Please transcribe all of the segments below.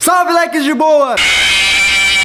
Salve, leques de boa!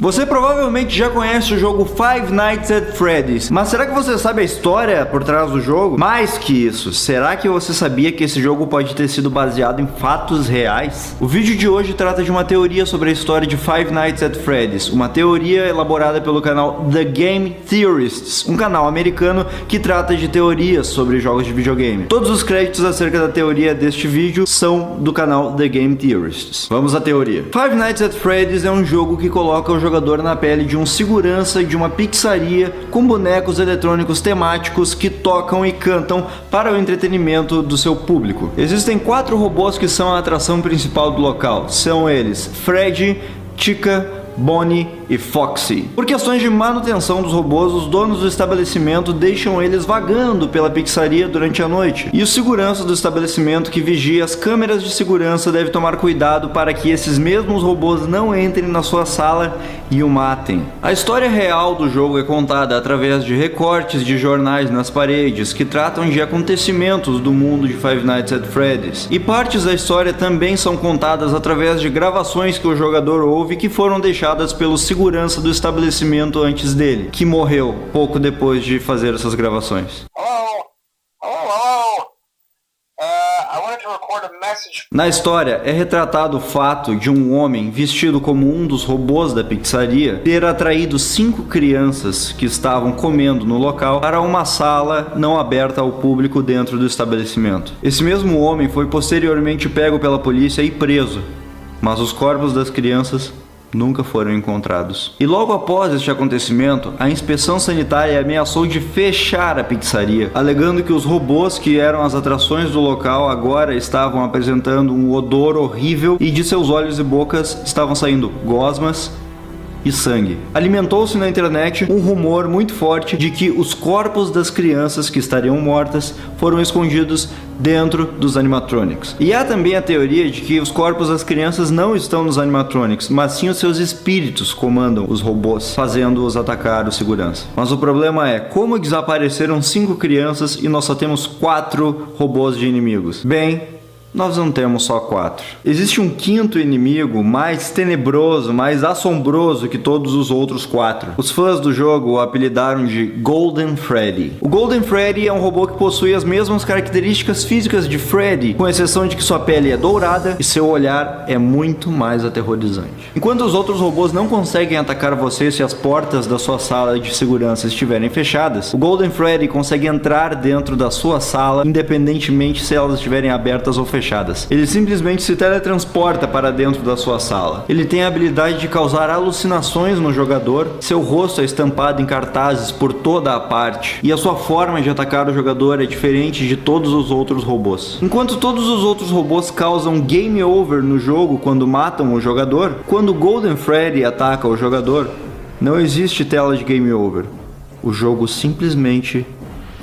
Você provavelmente já conhece o jogo Five Nights at Freddy's, mas será que você sabe a história por trás do jogo? Mais que isso, será que você sabia que esse jogo pode ter sido baseado em fatos reais? O vídeo de hoje trata de uma teoria sobre a história de Five Nights at Freddy's, uma teoria elaborada pelo canal The Game Theorists, um canal americano que trata de teorias sobre jogos de videogame. Todos os créditos acerca da teoria deste vídeo são do canal The Game Theorists. Vamos à teoria. Five Nights at Freddy's é um jogo que coloca o jogador na pele de um segurança de uma pizzaria com bonecos eletrônicos temáticos que tocam e cantam para o entretenimento do seu público. Existem 4 robôs que são a atração principal do local. São eles Freddy, Chica, Bonnie e Foxy. Por questões de manutenção dos robôs, os donos do estabelecimento deixam eles vagando pela pizzaria durante a noite. E o segurança do estabelecimento que vigia as câmeras de segurança deve tomar cuidado para que esses mesmos robôs não entrem na sua sala e o matem. A história real do jogo é contada através de recortes de jornais nas paredes que tratam de acontecimentos do mundo de Five Nights at Freddy's. E partes da história também são contadas através de gravações que o jogador ouve que foram deixadas pelo segurança do estabelecimento antes dele, que morreu pouco depois de fazer essas gravações. Na história, é retratado o fato de um homem vestido como um dos robôs da pizzaria ter atraído 5 crianças que estavam comendo no local para uma sala não aberta ao público dentro do estabelecimento. Esse mesmo homem foi posteriormente pego pela polícia e preso, mas os corpos das crianças nunca foram encontrados. E logo após este acontecimento, a inspeção sanitária ameaçou de fechar a pizzaria, alegando que os robôs que eram as atrações do local agora estavam apresentando um odor horrível e de seus olhos e bocas estavam saindo gosmas e sangue. Alimentou-se na internet um rumor muito forte de que os corpos das crianças que estariam mortas foram escondidos dentro dos animatronics. E há também a teoria de que os corpos das crianças não estão nos animatronics, mas sim os seus espíritos comandam os robôs, fazendo-os atacar o segurança. Mas o problema é, como desapareceram 5 crianças e nós só temos 4 robôs de inimigos? Bem, nós não temos só 4. Existe um 5º inimigo mais tenebroso, mais assombroso que todos os outros 4. Os fãs do jogo o apelidaram de Golden Freddy. O Golden Freddy é um robô que possui as mesmas características físicas de Freddy, com exceção de que sua pele é dourada e seu olhar é muito mais aterrorizante. Enquanto os outros robôs não conseguem atacar você se as portas da sua sala de segurança estiverem fechadas, o Golden Freddy consegue entrar dentro da sua sala independentemente se elas estiverem abertas ou fechadas. Ele simplesmente se teletransporta para dentro da sua sala. Ele tem a habilidade de causar alucinações no jogador, seu rosto é estampado em cartazes por toda a parte, e a sua forma de atacar o jogador é diferente de todos os outros robôs. Enquanto todos os outros robôs causam game over no jogo quando matam o jogador, quando o Golden Freddy ataca o jogador, não existe tela de game over. O jogo simplesmente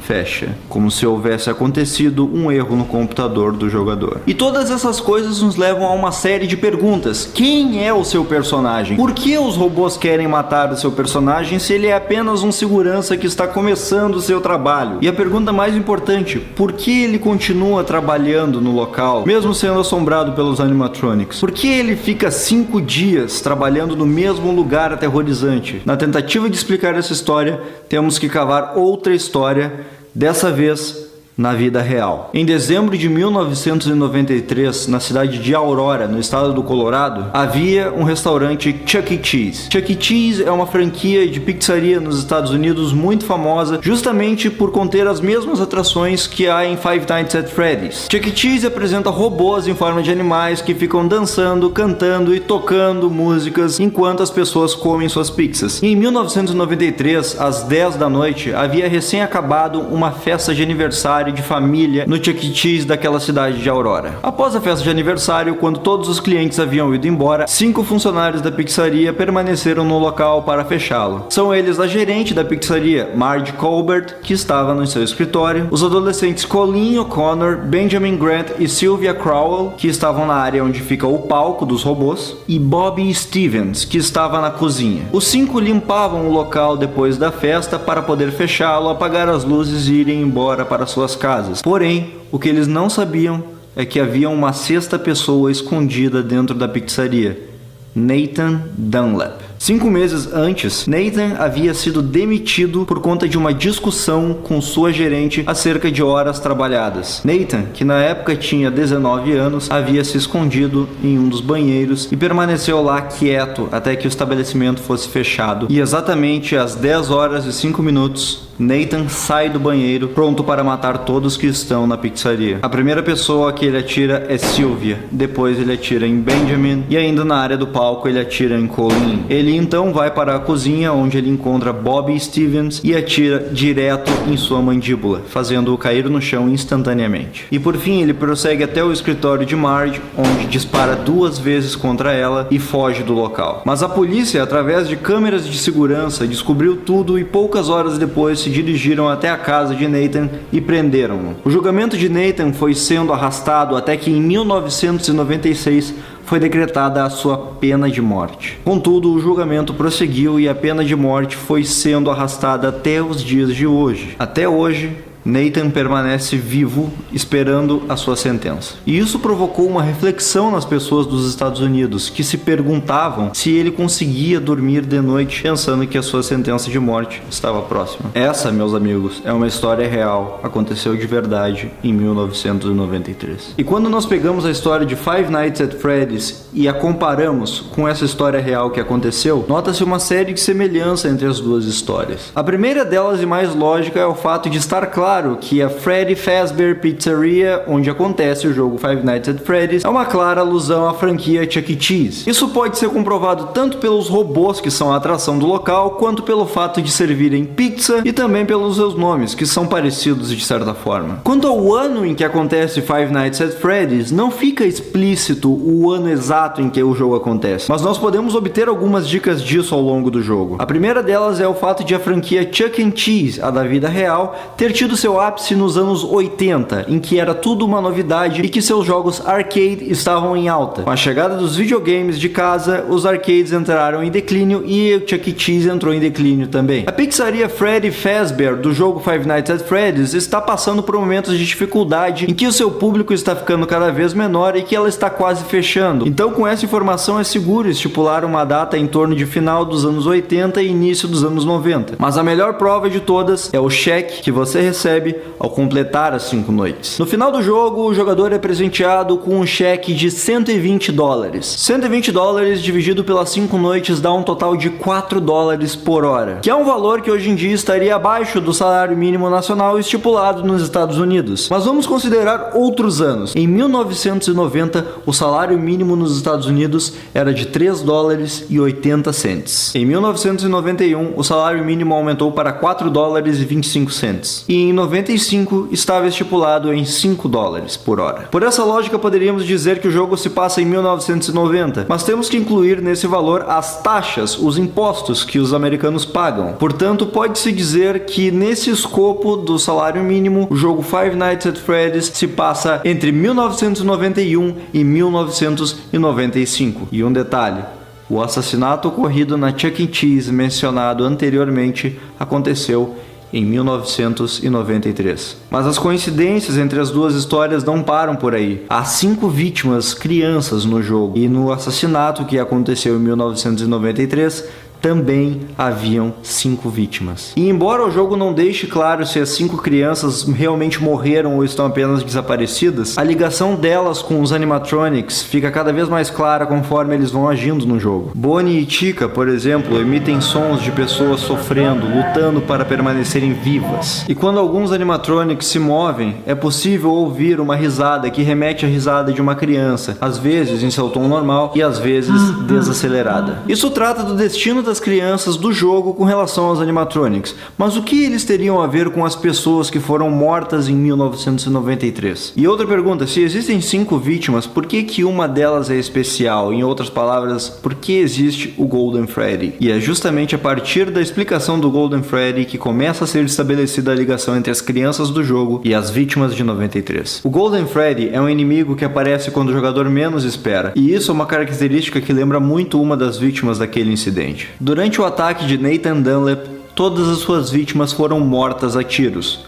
fecha, como se houvesse acontecido um erro no computador do jogador. E todas essas coisas nos levam a uma série de perguntas. Quem é o seu personagem? Por que os robôs querem matar o seu personagem se ele é apenas um segurança que está começando o seu trabalho? E a pergunta mais importante, por que ele continua trabalhando no local, mesmo sendo assombrado pelos animatronics? Por que ele fica 5 dias trabalhando no mesmo lugar aterrorizante? Na tentativa de explicar essa história, temos que cavar outra história, dessa vez na vida real. Em dezembro de 1993, na cidade de Aurora, no estado do Colorado, havia um restaurante Chuck E. Cheese. Chuck E. Cheese é uma franquia de pizzaria nos Estados Unidos muito famosa, justamente por conter as mesmas atrações que há em Five Nights at Freddy's. Chuck E. Cheese apresenta robôs em forma de animais que ficam dançando, cantando e tocando músicas enquanto as pessoas comem suas pizzas. E em 1993, às 10 da noite, havia recém acabado uma festa de aniversário de família no Chuck E. Cheese daquela cidade de Aurora. Após a festa de aniversário, quando todos os clientes haviam ido embora, 5 funcionários da pizzaria permaneceram no local para fechá-lo. São eles a gerente da pizzaria, Marge Colbert, que estava no seu escritório, os adolescentes Colleen O'Connor, Benjamin Grant e Sylvia Crowell, que estavam na área onde fica o palco dos robôs, e Bobby Stevens, que estava na cozinha. Os 5 limpavam o local depois da festa para poder fechá-lo, apagar as luzes e irem embora para suas casas. Porém, o que eles não sabiam é que havia uma 6ª pessoa escondida dentro da pizzaria. Nathan Dunlap. 5 meses antes, Nathan havia sido demitido por conta de uma discussão com sua gerente acerca de horas trabalhadas. Nathan, que na época tinha 19 anos, havia se escondido em um dos banheiros e permaneceu lá quieto até que o estabelecimento fosse fechado. E exatamente às 10 horas e 5 minutos, Nathan sai do banheiro, pronto para matar todos que estão na pizzaria. A primeira pessoa que ele atira é Sylvia, depois ele atira em Benjamin e ainda na área do palco ele atira em Colleen. Ele então vai para a cozinha, onde ele encontra Bobby Stevens e atira direto em sua mandíbula, fazendo-o cair no chão instantaneamente. E por fim ele prossegue até o escritório de Marge, onde dispara 2 vezes contra ela e foge do local. Mas a polícia, através de câmeras de segurança, descobriu tudo e poucas horas depois se dirigiram até a casa de Nathan e prenderam-no. O julgamento de Nathan foi sendo arrastado até que em 1996 foi decretada a sua pena de morte. Contudo, o julgamento prosseguiu e a pena de morte foi sendo arrastada até os dias de hoje. Até hoje, Nathan permanece vivo esperando a sua sentença. E isso provocou uma reflexão nas pessoas dos Estados Unidos, que se perguntavam se ele conseguia dormir de noite pensando que a sua sentença de morte estava próxima. Essa, meus amigos, é uma história real, aconteceu de verdade em 1993. E quando nós pegamos a história de Five Nights at Freddy's e a comparamos com essa história real que aconteceu, nota-se uma série de semelhança entre as duas histórias. A primeira delas e mais lógica é o fato de estar claro que a Freddy Fazbear Pizzeria, onde acontece o jogo Five Nights at Freddy's, é uma clara alusão à franquia Chuck E. Cheese. Isso pode ser comprovado tanto pelos robôs que são a atração do local, quanto pelo fato de servirem pizza e também pelos seus nomes, que são parecidos de certa forma. Quanto ao ano em que acontece Five Nights at Freddy's, não fica explícito o ano exato em que o jogo acontece, mas nós podemos obter algumas dicas disso ao longo do jogo. A primeira delas é o fato de a franquia Chuck E. Cheese, a da vida real, ter tido seu ápice nos anos 80, em que era tudo uma novidade e que seus jogos arcade estavam em alta. Com a chegada dos videogames de casa, os arcades entraram em declínio e o Chuck E. Cheese entrou em declínio também. A pizzaria Freddy Fazbear do jogo Five Nights at Freddy's está passando por momentos de dificuldade em que o seu público está ficando cada vez menor e que ela está quase fechando. Então, com essa informação é seguro estipular uma data em torno de final dos anos 80 e início dos anos 90. Mas a melhor prova de todas é o cheque que você recebe ao completar as 5 noites. No final do jogo, o jogador é presenteado com um cheque de $120. $120 dividido pelas 5 noites dá um total de $4 por hora, que é um valor que hoje em dia estaria abaixo do salário mínimo nacional estipulado nos Estados Unidos. Mas vamos considerar outros anos. Em 1990, o salário mínimo nos Estados Unidos era de $3,80. Em 1991, o salário mínimo aumentou para $4,25. E em 95 estava estipulado em $5 por hora. Por essa lógica, poderíamos dizer que o jogo se passa em 1990, mas temos que incluir nesse valor as taxas, os impostos que os americanos pagam. Portanto, pode-se dizer que nesse escopo do salário mínimo, o jogo Five Nights at Freddy's se passa entre 1991 e 1995. E um detalhe: o assassinato ocorrido na Chuck E. Cheese mencionado anteriormente aconteceu em 1993. Mas as coincidências entre as duas histórias não param por aí. Há 5 vítimas crianças no jogo, e no assassinato que aconteceu em 1993 também haviam 5 vítimas. E embora o jogo não deixe claro se as 5 crianças realmente morreram ou estão apenas desaparecidas, a ligação delas com os animatronics fica cada vez mais clara conforme eles vão agindo no jogo. Bonnie e Chica, por exemplo, emitem sons de pessoas sofrendo, lutando para permanecerem vivas. E quando alguns animatronics se movem, é possível ouvir uma risada que remete à risada de uma criança, às vezes em seu tom normal e às vezes desacelerada. Isso trata do destino das crianças do jogo com relação aos animatronics, mas o que eles teriam a ver com as pessoas que foram mortas em 1993? E outra pergunta: se existem 5 vítimas, por que uma delas é especial? Em outras palavras, por que existe o Golden Freddy? E é justamente a partir da explicação do Golden Freddy que começa a ser estabelecida a ligação entre as crianças do jogo e as vítimas de 93. O Golden Freddy é um inimigo que aparece quando o jogador menos espera, e isso é uma característica que lembra muito uma das vítimas daquele incidente. Durante o ataque de Nathan Dunlap, todas as suas vítimas foram mortas a tiros,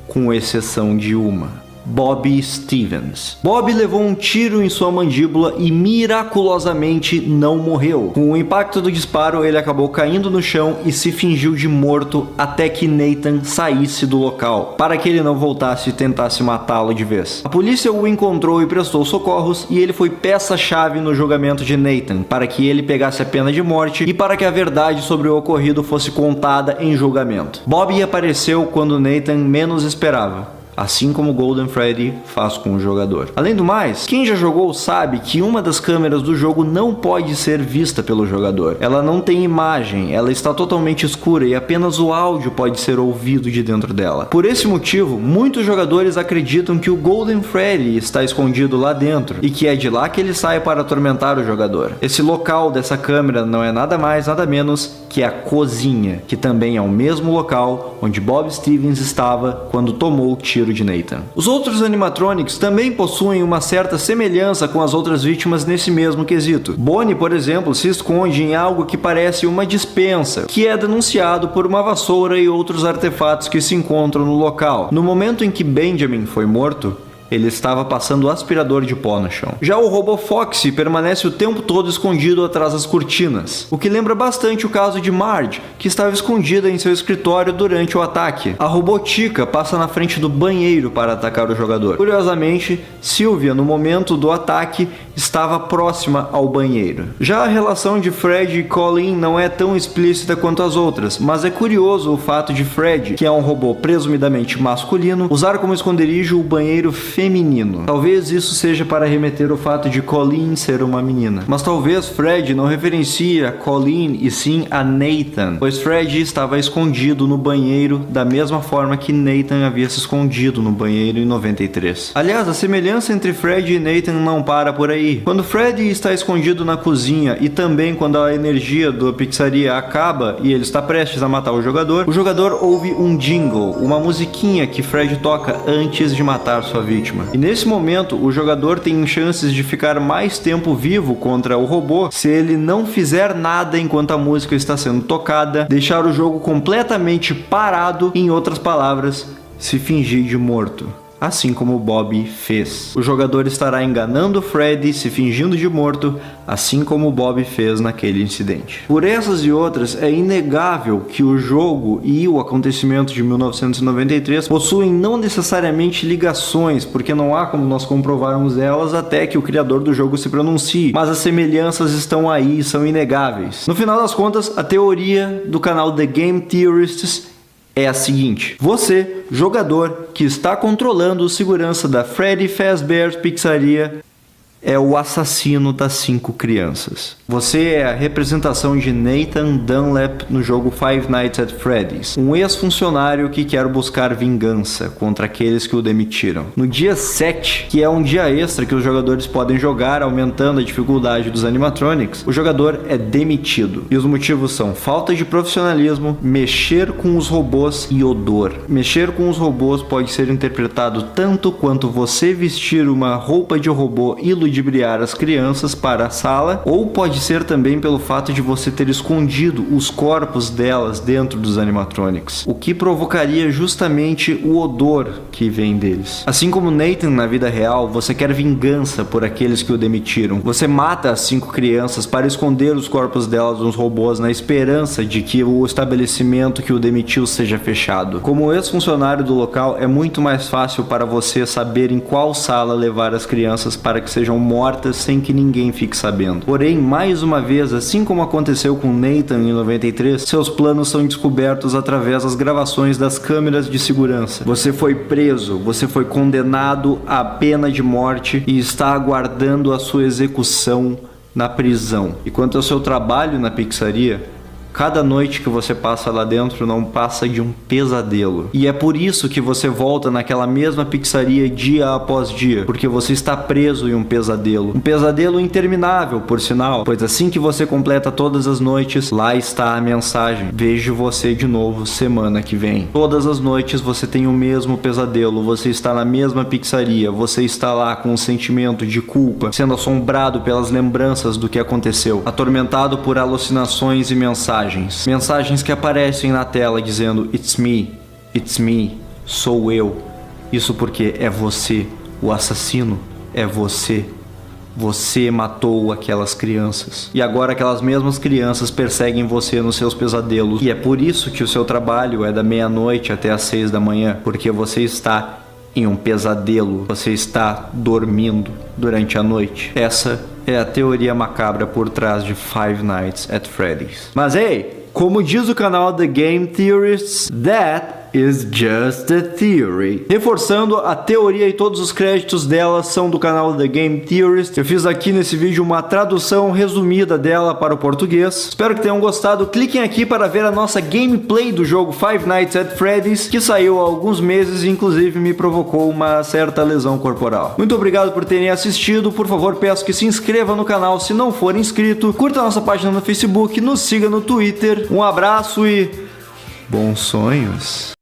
com exceção de uma. Bobby Stevens. Bobby levou um tiro em sua mandíbula e miraculosamente não morreu. Com o impacto do disparo, ele acabou caindo no chão e se fingiu de morto até que Nathan saísse do local, para que ele não voltasse e tentasse matá-lo de vez. A polícia o encontrou e prestou socorros, e ele foi peça-chave no julgamento de Nathan, para que ele pegasse a pena de morte e para que a verdade sobre o ocorrido fosse contada em julgamento. Bobby apareceu quando Nathan menos esperava, assim como Golden Freddy faz com o jogador. Além do mais, quem já jogou sabe que uma das câmeras do jogo não pode ser vista pelo jogador. Ela não tem imagem, ela está totalmente escura e apenas o áudio pode ser ouvido de dentro dela. Por esse motivo, muitos jogadores acreditam que o Golden Freddy está escondido lá dentro e que é de lá que ele sai para atormentar o jogador. Esse local dessa câmera não é nada mais, nada menos que a cozinha, que também é o mesmo local onde Bob Stevens estava quando tomou o tiro de Nathan. Os outros animatronics também possuem uma certa semelhança com as outras vítimas nesse mesmo quesito. Bonnie, por exemplo, se esconde em algo que parece uma despensa, que é denunciado por uma vassoura e outros artefatos que se encontram no local. No momento em que Benjamin foi morto, ele estava passando aspirador de pó no chão. Já o robô Foxy permanece o tempo todo escondido atrás das cortinas, o que lembra bastante o caso de Marge, que estava escondida em seu escritório durante o ataque. A robô Chica passa na frente do banheiro para atacar o jogador. Curiosamente, Sylvia, no momento do ataque, estava próxima ao banheiro. Já a relação de Fred e Colleen não é tão explícita quanto as outras, mas é curioso o fato de Fred, que é um robô presumidamente masculino, usar como esconderijo o banheiro feminino. Talvez isso seja para remeter ao fato de Colleen ser uma menina. Mas talvez Fred não referencie a Colleen e sim a Nathan, pois Fred estava escondido no banheiro da mesma forma que Nathan havia se escondido no banheiro em 93. Aliás, a semelhança entre Fred e Nathan não para por aí. Quando Fred está escondido na cozinha e também quando a energia da pizzaria acaba e ele está prestes a matar o jogador ouve um jingle, uma musiquinha que Fred toca antes de matar sua vítima. E nesse momento, o jogador tem chances de ficar mais tempo vivo contra o robô se ele não fizer nada enquanto a música está sendo tocada, deixar o jogo completamente parado, em outras palavras, se fingir de morto. Assim como Bobby fez. O jogador estará enganando Freddy, se fingindo de morto, assim como Bobby fez naquele incidente. Por essas e outras, é inegável que o jogo e o acontecimento de 1993 possuem não necessariamente ligações, porque não há como nós comprovarmos elas até que o criador do jogo se pronuncie, mas as semelhanças estão aí e são inegáveis. No final das contas, a teoria do canal The Game Theorists é a seguinte: você, jogador, que está controlando a segurança da Freddy Fazbear's Pizzaria, é o assassino das 5 crianças. Você é a representação de Nathan Dunlap no jogo Five Nights at Freddy's, um ex-funcionário que quer buscar vingança contra aqueles que o demitiram. No dia 7, que é um dia extra que os jogadores podem jogar, aumentando a dificuldade dos animatronics, o jogador é demitido. E os motivos são falta de profissionalismo, mexer com os robôs e odor. Mexer com os robôs pode ser interpretado tanto quanto você vestir uma roupa de robô e ludibriar as crianças para a sala, ou pode ser também pelo fato de você ter escondido os corpos delas dentro dos animatronics, o que provocaria justamente o odor que vem deles. Assim como Nathan na vida real, você quer vingança por aqueles que o demitiram. Você mata as 5 crianças para esconder os corpos delas nos robôs na esperança de que o estabelecimento que o demitiu seja fechado. Como ex-funcionário do local, é muito mais fácil para você saber em qual sala levar as crianças para que sejam mortas sem que ninguém fique sabendo. Porém, mais uma vez, assim como aconteceu com Nathan em 93, seus planos são descobertos através das gravações das câmeras de segurança. Você foi preso, você foi condenado à pena de morte e está aguardando a sua execução na prisão. E quanto ao seu trabalho na pizzaria, cada noite que você passa lá dentro não passa de um pesadelo. E é por isso que você volta naquela mesma pizzaria dia após dia, porque você está preso em um pesadelo. Um pesadelo interminável, por sinal, pois assim que você completa todas as noites, lá está a mensagem: vejo você de novo semana que vem. Todas as noites você tem o mesmo pesadelo, você está na mesma pizzaria, você está lá com um sentimento de culpa, sendo assombrado pelas lembranças do que aconteceu, atormentado por alucinações e mensagens que aparecem na tela dizendo it's me, sou eu, Isso porque é você, o assassino, é você. Você matou aquelas crianças. E agora aquelas mesmas crianças perseguem você nos seus pesadelos. E é por isso que o seu trabalho é da meia-noite até às 6 da manhã. Porque você está em um pesadelo. Você está dormindo durante a noite. Essa é a teoria macabra por trás de Five Nights at Freddy's. Mas ei, como diz o canal The Game Theorists, that is just a theory. Reforçando, a teoria e todos os créditos dela são do canal The Game Theorists. Eu fiz aqui nesse vídeo uma tradução resumida dela para o português. Espero que tenham gostado. Cliquem aqui para ver a nossa gameplay do jogo Five Nights at Freddy's, que saiu há alguns meses e inclusive me provocou uma certa lesão corporal. Muito obrigado por terem assistido. Por favor, peço que se inscreva no canal se não for inscrito. Curta a nossa página no Facebook, nos siga no Twitter. Um abraço e bons sonhos.